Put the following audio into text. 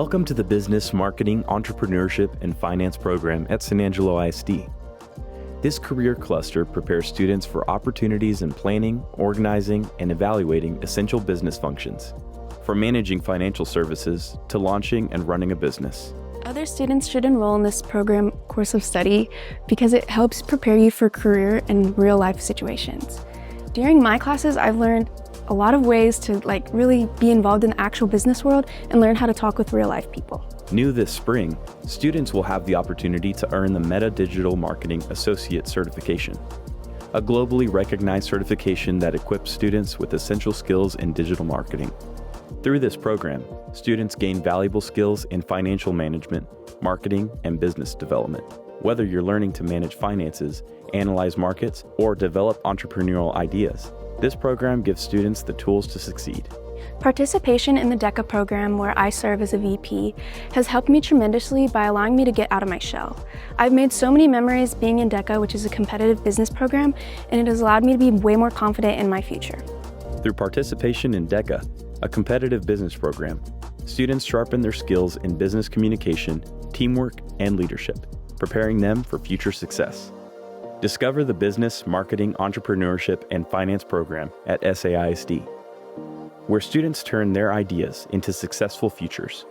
Welcome to the Business, Marketing, Entrepreneurship, and Finance program at San Angelo ISD. This career cluster prepares students for opportunities in planning, organizing, and evaluating essential business functions, from managing financial services to launching and running a business. Other students should enroll in this program course of study because it helps prepare you for career and real-life situations. During my classes, I've learned a lot of ways to really be involved in the actual business world and learn how to talk with real-life people. New this spring, students will have the opportunity to earn the Meta Digital Marketing Associate Certification, a globally recognized certification that equips students with essential skills in digital marketing. Through this program, students gain valuable skills in financial management, marketing, and business development. Whether you're learning to manage finances, analyze markets, or develop entrepreneurial ideas, this program gives students the tools to succeed. Participation in the DECA program, where I serve as a VP, has helped me tremendously by allowing me to get out of my shell. I've made so many memories being in DECA, which is a competitive business program, and it has allowed me to be way more confident in my future. Through participation in DECA, a competitive business program, students sharpen their skills in business communication, teamwork, and leadership, preparing them for future success. Discover the Business, Marketing, Entrepreneurship, and Finance program at SAISD, where students turn their ideas into successful futures.